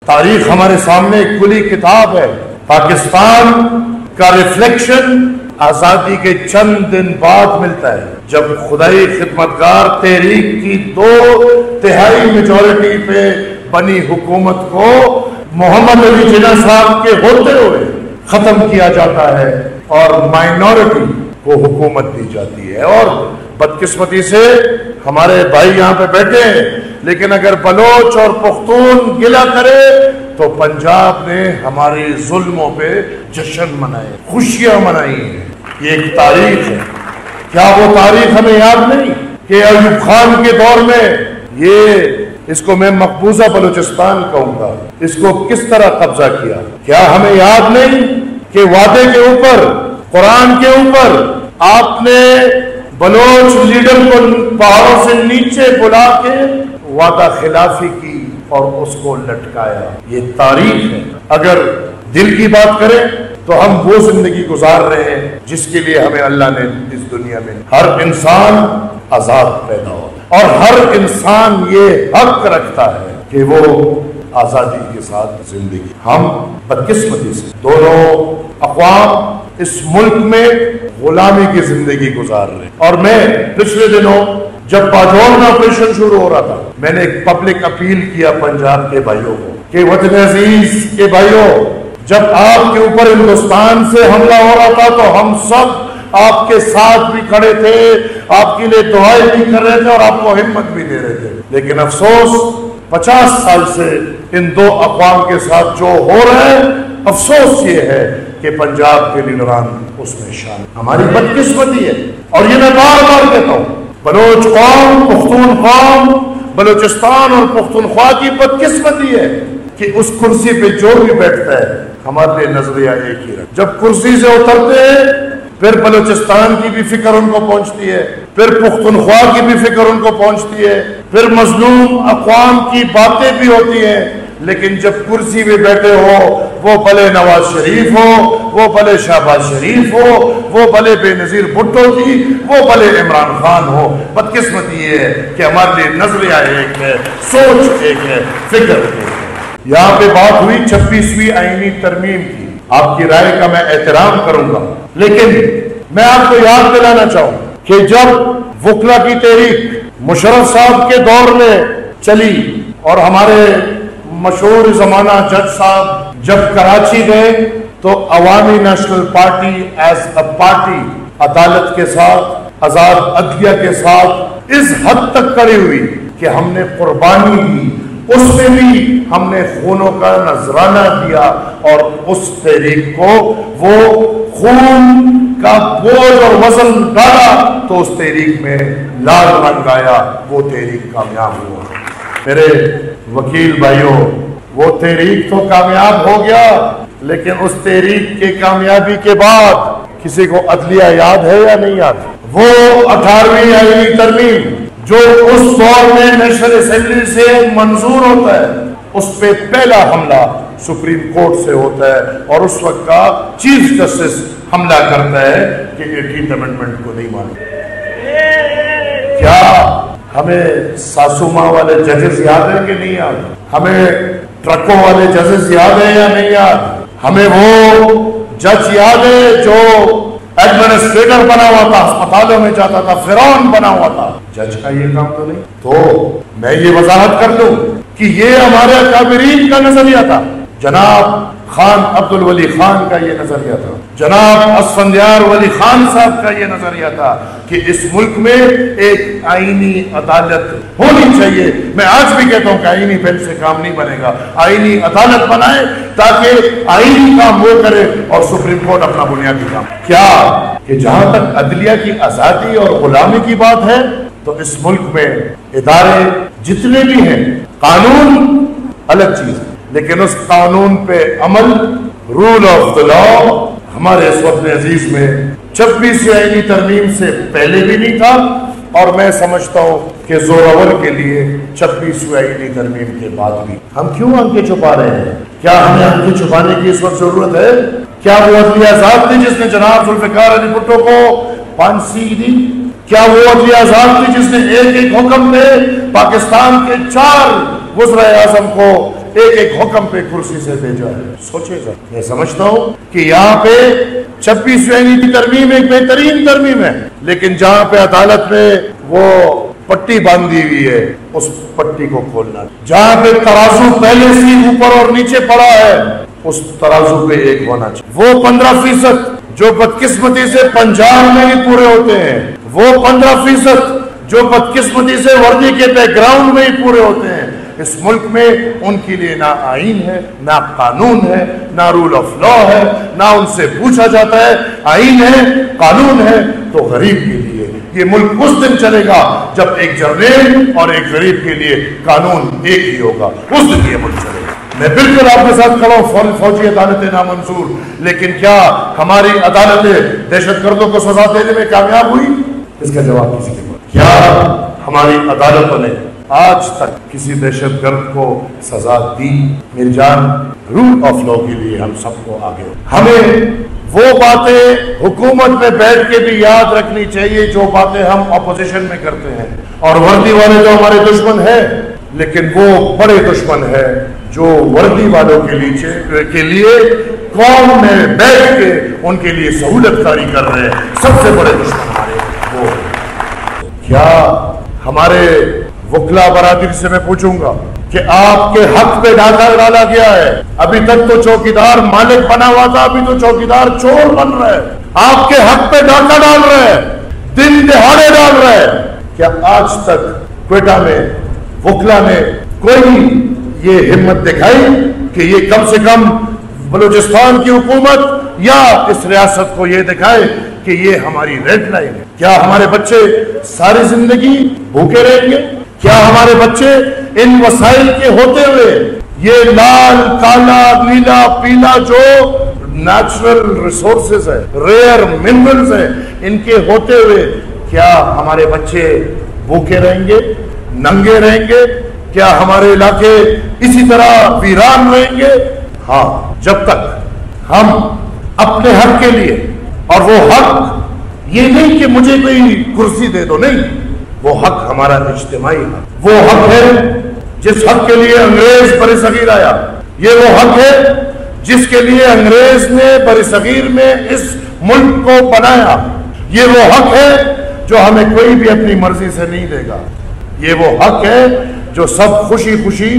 تاریخ ہمارے سامنے ایک کھلی کتاب ہے. پاکستان کا ریفلیکشن آزادی کے چند دن بعد ملتا ہے، جب خدائی خدمتگار تحریک کی 2/3 میجورٹی پہ بنی حکومت کو محمد علی جناح صاحب کے ہوتے ہوئے ختم کیا جاتا ہے اور مائنورٹی کو حکومت دی جاتی ہے. اور بدقسمتی سے ہمارے بھائی یہاں پہ بیٹھے ہیں، لیکن اگر بلوچ اور پختون گلہ کرے تو پنجاب نے ہمارے ظلموں پہ جشن منائے، خوشیاں منائی ہیں. یہ ایک تاریخ ہے. کیا وہ تاریخ ہمیں یاد نہیں کہ ایوب خان کے دور میں اس کو میں مقبوضہ بلوچستان کہوں گا، اس کو کس طرح قبضہ کیا؟ کیا ہمیں یاد نہیں کہ وعدے کے اوپر، قرآن کے اوپر آپ نے بلوچ لیڈر کو پہاڑوں سے نیچے بلا کے وعدہ خلافی کی اور اس کو لٹکایا؟ یہ تاریخ ہے. اگر دل کی بات کریں تو ہم وہ زندگی گزار رہے ہیں جس کے لیے ہمیں اللہ نے اس دنیا میں ہر انسان آزاد پیدا ہو، اور ہر انسان یہ حق رکھتا ہے کہ وہ آزادی کے ساتھ زندگی. ہم بدقسمتی سے دونوں اقوام اس ملک میں غلامی کی زندگی گزار رہے ہیں. اور میں پچھلے دنوں جب باجوڑ میں آپریشن شروع ہو رہا تھا، میں نے ایک پبلک اپیل کیا پنجاب کے بھائیوں کو کہ وطن عزیز کے بھائیوں، جب آپ کے اوپر ہندوستان سے حملہ ہو رہا تھا تو ہم سب آپ کے ساتھ بھی کھڑے تھے، آپ کے لیے دعائیں بھی کر رہے تھے اور آپ کو ہمت بھی دے رہے تھے. لیکن افسوس 50 سال سے ان دو اقوام کے ساتھ جو ہو رہا ہے، افسوس یہ ہے کہ پنجاب کے لیڈران اس میں شامل. ہماری بدقسمتی ہے، اور یہ میں بار بار کہتا ہوں، بلوچ قوم، پختون قوم، بلوچستان اور پختونخوا کی بدقسمتی ہے کہ اس کرسی پہ جو بھی بیٹھتا ہے ہمارے لیے نظریہ ایک ہی رکھ. جب کرسی سے اترتے ہیں پھر بلوچستان کی بھی فکر ان کو پہنچتی ہے، پھر پختونخوا کی بھی فکر ان کو پہنچتی ہے، پھر مظلوم اقوام کی باتیں بھی ہوتی ہیں. لیکن جب کرسی پہ بیٹھے ہو، وہ بھلے نواز شریف ہو، وہ بھلے شہباز شریف ہو، وہ بھلے بے نظیر بھٹو جی، وہ بھلے عمران خان ہو، بدقسمتی یہ ہے کہ ہمارے لیے نظریہ ایک ہے، سوچ ایک ہے، فکر ایک ہے. یہاں پہ بات ہوئی 26ویں آئینی ترمیم کی. آپ کی رائے کا میں احترام کروں گا، لیکن میں آپ کو یاد دلانا چاہوں کہ جب وکلا کی تحریک مشرف صاحب کے دور میں چلی اور ہمارے مشہور زمانہ جج صاحب جب کراچی گئے تو عوامی national party as a party عدالت کے ساتھ، آزاد عدلیہ کے ساتھ اس حد تک کڑی ہوئی کہ ہم نے قربانی دی، اس میں بھی ہم نے خونوں کا نذرانہ دیا اور اس تحریک کو وہ خون کا بوجھ اور وزن ڈالا تو اس تحریک میں لال رنگ آیا، وہ تحریک کامیاب ہوا. میرے وکیل بھائیوں، وہ تحریک تو کامیاب ہو گیا، لیکن اس تحریک کی کامیابی کے بعد کسی کو عدلیہ یاد ہے یا نہیں یاد؟ وہ 18ویں آئینی ترمیم جو اس دور میں نیشنل اسمبلی سے منظور ہوتا ہے، اس پہ پہلا حملہ سپریم کورٹ سے ہوتا ہے اور اس وقت کا چیف جسٹس حملہ کرتا ہے کہ 18th امینڈمنٹ کو نہیں مانتے. کیا ہمیں ساسوما والے ججز یاد ہیں کہ نہیں یاد؟ ہمیں ٹرکوں والے ججز یاد ہیں یا نہیں یاد؟ ہمیں وہ جج یاد ہے جو ایڈمنسٹریٹر بنا ہوا تھا، اسپتالوں میں جاتا تھا، فرعون بنا ہوا تھا؟ جج کا یہ کام تو نہیں. تو میں یہ وضاحت کر دوں کہ یہ ہمارے اکابرین کا نظریہ تھا. جناب خان عبد الولی خان کا یہ نظریہ تھا، جناب اسفندیار ولی خان صاحب کا یہ نظریہ تھا کہ اس ملک میں ایک آئینی عدالت ہونی چاہیے. میں آج بھی کہتا ہوں کہ آئینی بینچ سے کام نہیں بنے گا، آئینی عدالت بنائے تاکہ آئینی کام وہ کرے اور سپریم کورٹ اپنا بنیادی کام. کیا کہ جہاں تک عدلیہ کی آزادی اور غلامی کی بات ہے تو اس ملک میں ادارے جتنے بھی ہیں، قانون الگ چیز ہے، لیکن اس قانون پہ عمل، رول آف دا لا، ہمارے اس وطن عزیز میں 26ویں آئینی ترمیم سے پہلے بھی نہیں تھا، اور میں سمجھتا ہوں کہ زورور کے لیے 26ویں آئینی ترمیم کے بعد بھی. ہم کیوں آنکھیں چھپا رہے ہیں؟ کیا ہمیں آنکھیں چھپانے کی اس وقت ضرورت ہے؟ کیا وہ عدلیہ آزاد تھی جس نے جناب ذوالفقار علی بھٹو کو پھانسی دی؟ کیا وہ عدلیہ آزاد تھی جس نے ایک ایک حکم میں پاکستان کے 4 وزرائے اعظم کو ایک ایک حکم پہ کرسی سے بھیجا ہے. سوچے گا. میں سمجھتا ہوں کہ یہاں پہ 26ویں کی ترمیم ایک بہترین ترمیم ہے، لیکن جہاں پہ عدالت میں وہ پٹی باندھی ہوئی ہے اس پٹی کو کھولنا، جہاں پہ ترازو پہلے سے اوپر اور نیچے پڑا ہے اس ترازو پہ ایک ہونا چاہیے. وہ 15% جو بدقسمتی سے پنجاب میں ہی پورے ہوتے ہیں، وہ 15% جو بدقسمتی سے وردی کے بیک گراؤنڈ میں ہی پورے ہوتے ہیں، اس ملک میں ان کے لیے نہ آئین ہے، نہ قانون ہے، نہ رول آف لا ہے، نہ ان سے پوچھا جاتا ہے. آئین ہے، قانون ہے تو غریب کے لیے. یہ ملک اس دن چلے گا جب ایک جرنیل اور ایک غریب کے لیے قانون ایک ہی ہوگا، اس دن یہ ملک چلے گا. میں بالکل آپ کے ساتھ کھڑا ہوں، فوجی عدالتیں نامنظور، لیکن کیا ہماری عدالتیں دہشت گردوں کو سزا دینے میں کامیاب ہوئی؟ اس کا جواب کسی کے پاس. کیا ہماری عدالتوں نے آج تک کسی دہشت گرد کو سزا دی؟ میری جان، رول آف لا کے لیے ہم سب کو آگے ہمیں وہ باتیں حکومت میں بیٹھ کے بھی یاد رکھنی چاہیے جو باتیں ہم اپوزیشن میں کرتے ہیں. اور وردی والے جو ہمارے دشمن ہیں، لیکن وہ بڑے دشمن ہیں جو وردی والوں کے لیے قوم میں بیٹھ کے ان کے لیے سہولت کاری کر رہے ہیں. سب سے بڑے دشمن ہمارے وہ. کیا ہمارے وکلا برادری سے میں پوچھوں گا کہ آپ کے حق پہ ڈاکہ ڈالا گیا ہے؟ ابھی تک تو چوکیدار مالک بنا ہوا تھا، ابھی تو چوکیدار چور بن رہا ہے. آپ کے حق پہ ڈاکہ ڈال رہے ہیں، دن دہاڑے ڈال رہے ہیں. کیا آج تک کوئٹہ میں وکلا نے کوئی یہ ہمت دکھائی کہ یہ کم سے کم بلوچستان کی حکومت یا اس ریاست کو یہ دکھائے کہ یہ ہماری ریڈ لائن ہے؟ کیا ہمارے بچے ساری زندگی بھوکے رہیں گے؟ کیا ہمارے بچے ان وسائل کے ہوتے ہوئے، یہ لال کالا نیلا پیلا جو نیچرل ریسورسز ہے، ریئر منرلز ہیں، ان کے ہوتے ہوئے کیا ہمارے بچے بھوکے رہیں گے، ننگے رہیں گے؟ کیا ہمارے علاقے اسی طرح ویران رہیں گے؟ ہاں، جب تک ہم اپنے حق کے لیے، اور وہ حق یہ نہیں کہ مجھے کوئی کرسی دے دو، نہیں، وہ حق ہمارا اجتماعی حق. وہ حق ہے جس حق کے لیے انگریز برصغیر آیا. یہ وہ حق ہے جس کے لیے انگریز نے برصغیر میں اس ملک کو بنایا. یہ وہ حق ہے جو ہمیں کوئی بھی اپنی مرضی سے نہیں دے گا. یہ وہ حق ہے جو سب خوشی خوشی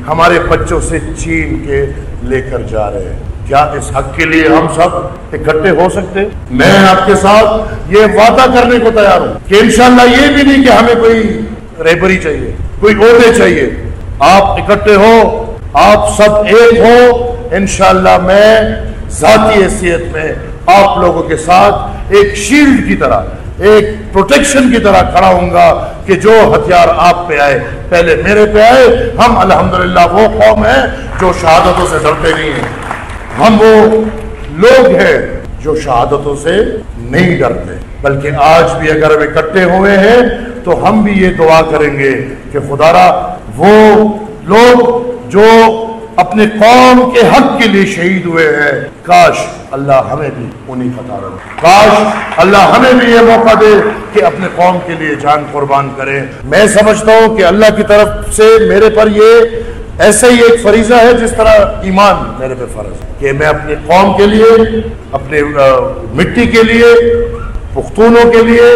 ہمارے بچوں سے چھین کے لے کر جا رہے ہیں. کیا اس حق کے لیے ہم سب اکٹھے ہو سکتے؟ میں آپ کے ساتھ یہ وعدہ کرنے کو تیار ہوں کہ انشاءاللہ یہ بھی نہیں کہ ہمیں کوئی رہبری چاہیے، کوئی عہدے چاہیے. آپ اکٹھے ہو، آپ سب ایک ہو، انشاءاللہ میں ذاتی حیثیت میں آپ لوگوں کے ساتھ ایک شیلڈ کی طرح، ایک پروٹیکشن کی طرح کھڑا ہوں گا کہ جو ہتھیار آپ پہ آئے پہلے میرے پہ آئے. ہم الحمدللہ وہ قوم ہے جو شہادتوں سے ڈرتے نہیں ہیں. ہم وہ لوگ ہیں جو شہادتوں سے نہیں ڈرتے، بلکہ آج بھی اگر ہم اکٹھے ہوئے ہیں تو ہم بھی یہ دعا کریں گے کہ خدا را وہ لوگ جو اپنے قوم کے حق کے لیے شہید ہوئے ہیں، کاش اللہ ہمیں بھی انہیں قطار میں، کاش اللہ ہمیں بھی یہ موقع دے کہ اپنے قوم کے لیے جان قربان کریں. میں سمجھتا ہوں کہ اللہ کی طرف سے میرے پر یہ ایسا ہی ایک فریضہ ہے جس طرح ایمان میرے پہ فرض ہے کہ میں اپنے قوم کے لیے، اپنے مٹی کے لیے، پختونوں کے لیے،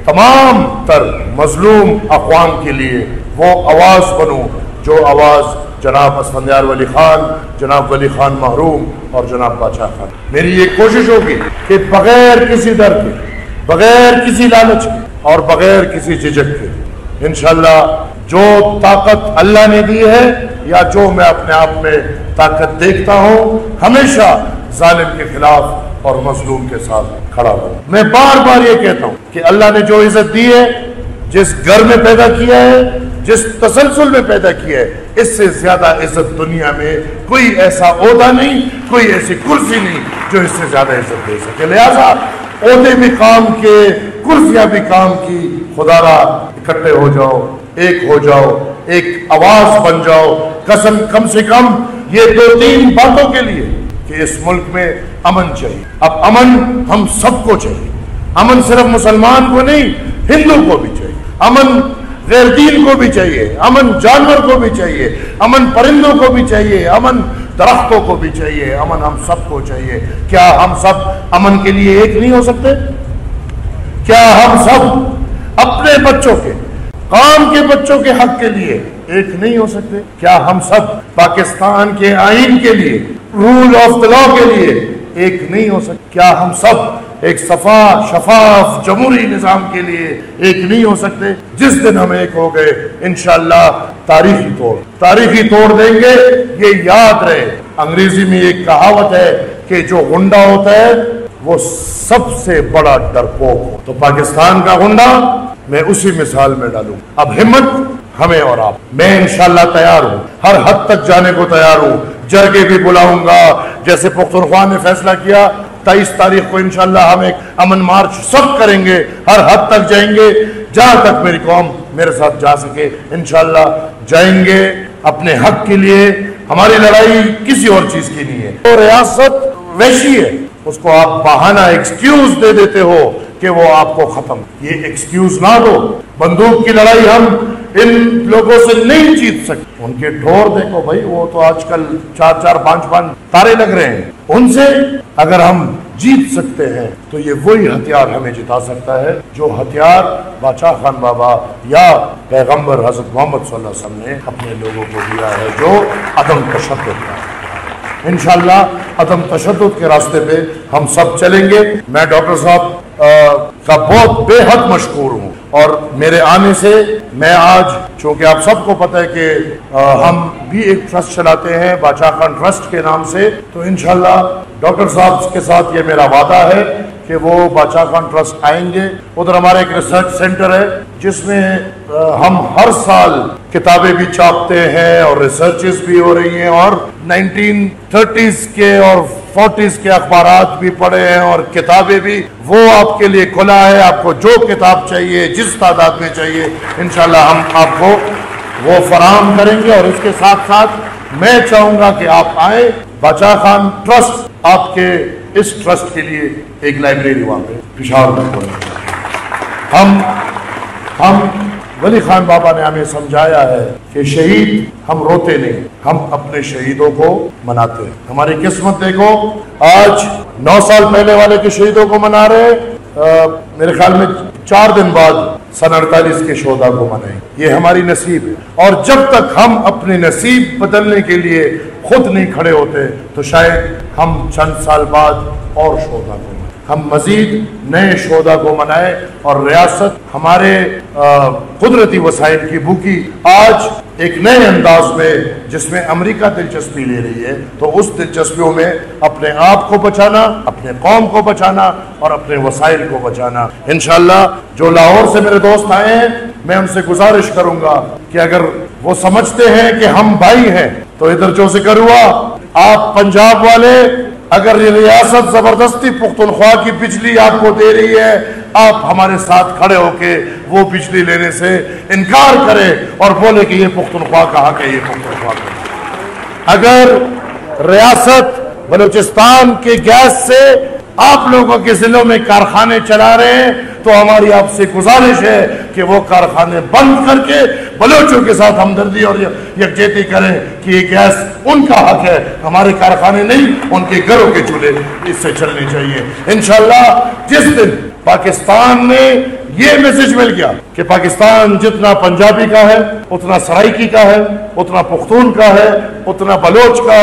تمام تر مظلوم اقوام کے لیے وہ آواز بنوں جو آواز جناب اسفندیار ولی خان، جناب ولی خان محروم اور جناب بادشاہ خان. میری یہ کوشش ہوگی کہ بغیر کسی ڈر کے، بغیر کسی لالچ کے اور بغیر کسی جھجک کے انشاءاللہ جو طاقت اللہ نے دی ہے یا جو میں اپنے آپ میں طاقت دیکھتا ہوں، ہمیشہ ظالم کے خلاف اور مظلوم کے ساتھ کھڑا ہوں. میں بار بار یہ کہتا ہوں کہ اللہ نے جو عزت دی ہے، جس گھر میں پیدا کیا ہے، جس تسلسل میں پیدا کیا ہے، اس سے زیادہ عزت دنیا میں کوئی ایسا عہدہ نہیں، کوئی ایسی کرسی نہیں جو اس سے زیادہ عزت دے سکے. لہذا عہدے بھی کام کے، کرسیاں بھی کام کی. خدا را اکٹھے ہو جاؤ، ایک ہو جاؤ، ایک آواز بن جاؤ. قسم کم سے کم یہ 2-3 باتوں کے لیے کہ اس ملک میں امن چاہیے. اب امن ہم سب کو چاہیے. امن صرف مسلمان کو نہیں، ہندو کو بھی چاہیے. امن غیر دین کو بھی چاہیے، امن جانور کو بھی چاہیے، امن پرندوں کو بھی چاہیے، امن درختوں کو بھی چاہیے، امن ہم سب کو چاہیے۔ کیا ہم سب امن کے لیے ایک نہیں ہو سکتے؟ کیا ہم سب اپنے بچوں کے، قوم کے بچوں کے حق کے لیے ایک نہیں ہو سکتے؟ کیا ہم سب پاکستان کے آئین کے لیے، رول آف دا لا کے لیے ایک نہیں ہو سکتے؟ کیا ہم سب ایک شفاف جمہوری نظام کے لیے ایک نہیں ہو سکتے؟ جس دن ہم ایک ہو گئے انشاءاللہ تاریخی توڑ دیں گے۔ یہ یاد رہے، انگریزی میں ایک کہاوت ہے کہ جو غنڈہ ہوتا ہے وہ سب سے بڑا ڈرپوک ہو۔ تو پاکستان کا غنڈہ میں اسی مثال میں ڈالوں۔ اب ہمت ہمیں اور آپ، میں انشاءاللہ تیار ہوں، ہر حد تک جانے کو تیار ہوں، جرگے بھی بلاؤں گا، جیسے پختونخوا نے فیصلہ کیا 23 تاریخ کو انشاءاللہ ہم ایک امن مارچ سب کریں گے، ہر حد تک جائیں گے، جہاں تک میری قوم میرے ساتھ جا سکے انشاءاللہ جائیں گے اپنے حق کے لیے۔ ہماری لڑائی کسی اور چیز کی نہیں ہے۔ تو ریاست ویسی ہے، اس کو آپ بہانہ ایکسکیوز دے دیتے ہو کہ وہ آپ کو ختم، یہ ایکسکیوز نہ دو۔ بندوق کی لڑائی ہم ان لوگوں سے نہیں جیت سکتے۔ ان کے ڈھور دیکھو بھائی، وہ تو آج کل 4-4 5-5 تارے لگ رہے ہیں، ان سے اگر ہم جیت سکتے ہیں تو یہ وہی ہتھیار ہمیں جتا سکتا ہے جو ہتھیار باچا خان بابا یا پیغمبر حضرت محمد صلی اللہ علیہ وسلم نے اپنے لوگوں کو دیا ہے، جو عدم تشدد کا۔ انشاءاللہ عدم تشدد کے راستے پہ ہم سب چلیں گے۔ میں ڈاکٹر صاحب کا بہت بے حد مشکور ہوں، اور میرے آنے سے میں آج، چونکہ آپ سب کو پتہ ہے کہ ہم بھی ایک ٹرسٹ چلاتے ہیں باچا خان ٹرسٹ کے نام سے، تو انشاءاللہ ڈاکٹر صاحب کے ساتھ یہ میرا وعدہ ہے کہ وہ باچا خان ٹرسٹ آئیں گے۔ ادھر ہمارا ایک ریسرچ سینٹر ہے جس میں ہم ہر سال کتابیں بھی چھاپتے ہیں اور ریسرچز بھی ہو رہی ہیں، اور 1930s کے اور 40s کے اخبارات بھی پڑھے ہیں اور کتابیں بھی، وہ آپ کے لیے کھلا ہے۔ آپ کو جو کتاب چاہیے، جس تعداد میں چاہیے، انشاءاللہ ہم آپ کو وہ فراہم کریں گے۔ اور اس کے ساتھ ساتھ میں چاہوں گا کہ آپ آئیں، باچا خان ٹرسٹ آپ کے اس ٹرسٹ کے لیے ایک لائبریری وہاں پہ پشاور میں کھولیں گے۔ ہم ولی خان بابا نے ہمیں سمجھایا ہے کہ شہید ہم روتے نہیں، ہم اپنے شہیدوں کو مناتے ہیں۔ ہماری قسمت دیکھو، آج 9 سال پہلے والے کے شہیدوں کو منا رہے ہیں، میرے خیال میں 4 دن بعد سن 48 کے شہداء کو منائیں۔ یہ ہماری نصیب ہے، اور جب تک ہم اپنے نصیب بدلنے کے لیے خود نہیں کھڑے ہوتے تو شاید ہم چند سال بعد اور شہداء کو، ہم مزید نئے شہداء کو منائیں۔ اور ریاست ہمارے قدرتی وسائل کی بھوکی آج ایک نئے انداز میں، جس میں امریکہ دلچسپی لے رہی ہے، تو اس دلچسپیوں میں اپنے آپ کو بچانا، اپنے قوم کو بچانا اور اپنے وسائل کو بچانا۔ انشاءاللہ جو لاہور سے میرے دوست آئے ہیں، میں ان سے گزارش کروں گا کہ اگر وہ سمجھتے ہیں کہ ہم بھائی ہیں، تو ادھر جو ذکر ہوا، آپ پنجاب والے، اگر یہ ریاست زبردستی پختونخوا کی بجلی آپ کو دے رہی ہے، آپ ہمارے ساتھ کھڑے ہو کے وہ بجلی لینے سے انکار کریں اور بولے کہ یہ پختونخوا کا حق ہے، یہ پختونخوا کا حق ہے۔ اگر ریاست بلوچستان کے گیس سے آپ لوگوں کے ضلعوں میں کارخانے چلا رہے ہیں، تو ہماری آپ سے گزارش ہے کہ وہ کارخانے بند کر کے بلوچوں کے ساتھ ہمدردی اور یکجہتی کریں کہ یہ گیس ان کا حق ہے، ہمارے کارخانے نہیں، ان کے گھروں کے چولہے اس سے چلنے چاہیے۔ انشاءاللہ جس دن پاکستان میں یہ میسج مل گیا کہ پاکستان جتنا پنجابی کا ہے، اتنا سرائکی کا ہے، اتنا پختون کا ہے، اتنا بلوچ کا ہے،